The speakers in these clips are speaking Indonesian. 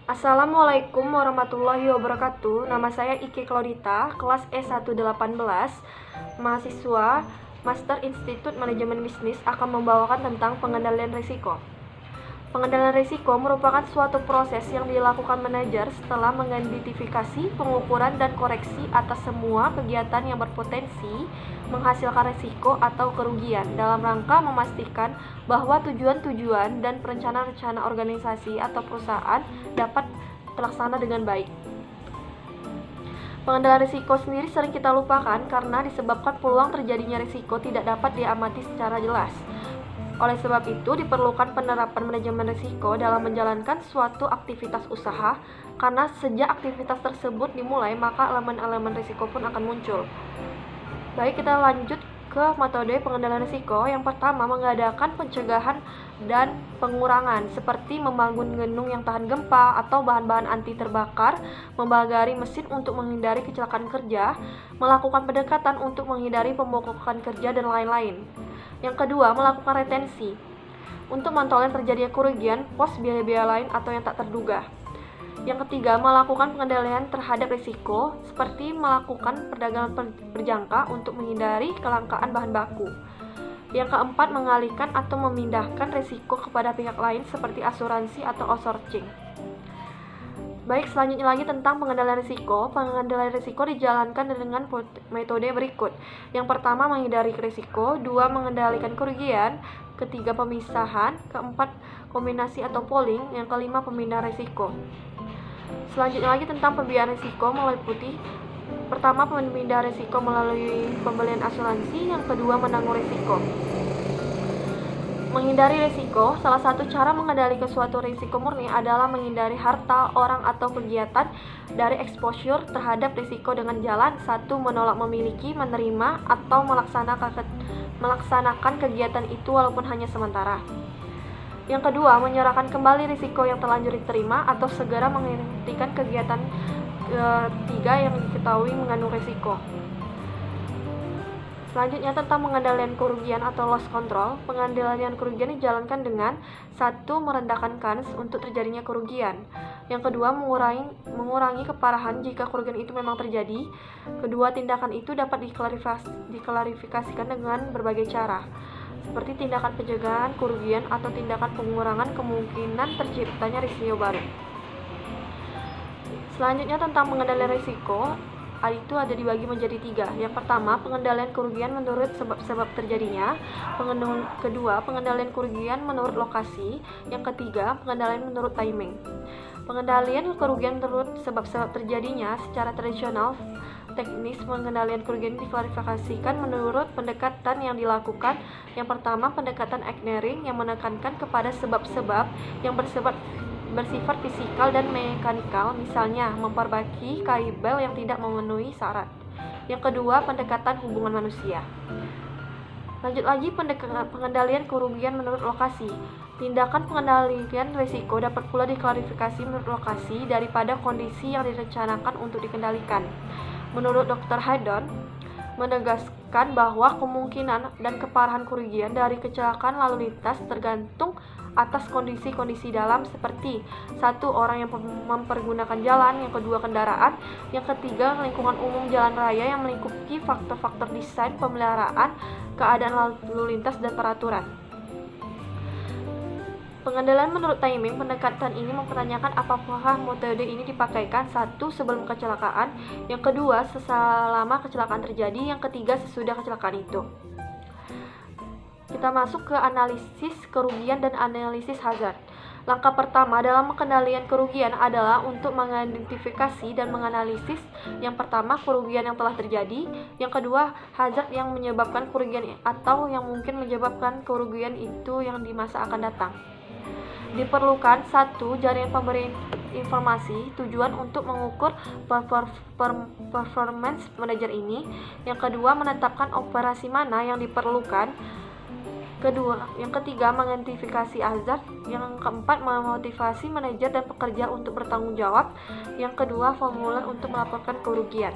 Assalamualaikum warahmatullahi wabarakatuh. Nama saya Ike Claudita, kelas E118, mahasiswa Master Institut Manajemen Bisnis akan membawakan tentang pengendalian risiko. Pengendalian risiko merupakan suatu proses yang dilakukan manajer setelah mengidentifikasi, pengukuran, dan koreksi atas semua kegiatan yang berpotensi menghasilkan risiko atau kerugian dalam rangka memastikan bahwa tujuan-tujuan dan rencana-rencana organisasi atau perusahaan dapat terlaksana dengan baik. Pengendalian risiko sendiri sering kita lupakan karena disebabkan peluang terjadinya risiko tidak dapat diamati secara jelas. Oleh sebab itu, diperlukan penerapan manajemen risiko dalam menjalankan suatu aktivitas usaha, karena sejak aktivitas tersebut dimulai, maka elemen-elemen risiko pun akan muncul. Baik, kita lanjut ke metode pengendalian risiko. Yang pertama, mengadakan pencegahan dan pengurangan, seperti membangun gedung yang tahan gempa atau bahan-bahan anti terbakar, membagari mesin untuk menghindari kecelakaan kerja, melakukan pendekatan untuk menghindari pemogokan kerja, dan lain-lain. Yang kedua, melakukan retensi untuk mentolerir terjadinya kerugian pos biaya-biaya lain atau yang tak terduga. Yang ketiga, melakukan pengendalian terhadap risiko seperti melakukan perdagangan berjangka untuk menghindari kelangkaan bahan baku. Yang keempat, mengalihkan atau memindahkan risiko kepada pihak lain seperti asuransi atau outsourcing. Baik, selanjutnya lagi tentang pengendalian risiko. Pengendalian risiko dijalankan dengan metode berikut. Yang pertama, menghindari risiko. Dua, mengendalikan kerugian. Ketiga, pemisahan. Keempat, kombinasi atau pooling. Yang kelima, pemindahan risiko. Selanjutnya lagi tentang pembiayaan risiko meliputi: pertama, pemindahan risiko melalui pembelian asuransi. Yang kedua, menanggung risiko. Menghindari risiko, salah satu cara mengendalikan suatu risiko murni adalah menghindari harta, orang, atau kegiatan dari exposure terhadap risiko dengan jalan: 1. Menolak memiliki, menerima, atau melaksanakan kegiatan itu walaupun hanya sementara. Yang kedua, menyerahkan kembali risiko yang terlanjur diterima atau segera menghentikan kegiatan ketiga yang diketahui mengandung risiko. Selanjutnya tentang pengendalian kerugian atau loss control. Pengendalian kerugian dijalankan dengan: 1. Merendahkan kans untuk terjadinya kerugian. Yang kedua, mengurangi keparahan jika kerugian itu memang terjadi. Kedua, tindakan itu dapat diklarifikasikan dengan berbagai cara, seperti tindakan pencegahan kerugian atau tindakan pengurangan kemungkinan terciptanya risiko baru. Selanjutnya tentang pengendalian risiko, itu ada dibagi menjadi 3. Yang pertama, pengendalian kerugian menurut sebab-sebab terjadinya. Kedua, pengendalian kerugian menurut lokasi. Yang ketiga, pengendalian menurut timing. Pengendalian kerugian menurut sebab-sebab terjadinya secara tradisional. Teknis pengendalian kerugian diklarifikasikan menurut pendekatan yang dilakukan. Yang pertama, pendekatan Eknering yang menekankan kepada sebab-sebab yang bersifat fisikal dan mekanikal, misalnya memperbaiki kabel yang tidak memenuhi syarat. Yang kedua, pendekatan hubungan manusia. Lanjut lagi, pengendalian kerugian menurut lokasi. Tindakan pengendalian risiko dapat pula diklarifikasi menurut lokasi daripada kondisi yang direncanakan untuk dikendalikan. Menurut Dr. Haydon, menegaskan bahwa kemungkinan dan keparahan kerugian dari kecelakaan lalu lintas tergantung atas kondisi-kondisi dalam, seperti: 1. Orang yang mempergunakan jalan. Yang kedua, kendaraan. Yang ketiga, lingkungan umum jalan raya yang melingkupi faktor-faktor desain, pemeliharaan, keadaan lalu lintas, dan peraturan. Pengendalian menurut timing. Pendekatan ini mempertanyakan apakah metode ini dipakaikan: 1. Sebelum kecelakaan. Yang kedua, selama kecelakaan terjadi. Yang ketiga, sesudah kecelakaan itu. Kita masuk ke analisis kerugian dan analisis hazard. Langkah pertama dalam pengendalian kerugian adalah untuk mengidentifikasi dan menganalisis: yang pertama, kerugian yang telah terjadi. Yang kedua, hazard yang menyebabkan kerugian atau yang mungkin menyebabkan kerugian itu yang di masa akan datang. Diperlukan: 1. Jaringan pemberi informasi, tujuan untuk mengukur performance manajer ini. Yang kedua, menetapkan operasi mana yang diperlukan. Yang ketiga, mengidentifikasi hazard. Yang keempat, memotivasi manajer dan pekerja untuk bertanggung jawab. Yang kedua, formula untuk melaporkan kerugian.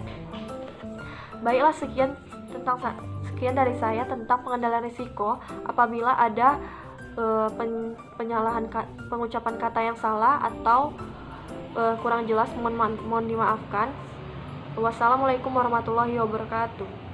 Baiklah, sekian dari saya tentang pengendalian risiko. Apabila ada pengucapan kata yang salah atau kurang jelas mohon dimaafkan. Wassalamualaikum warahmatullahi wabarakatuh.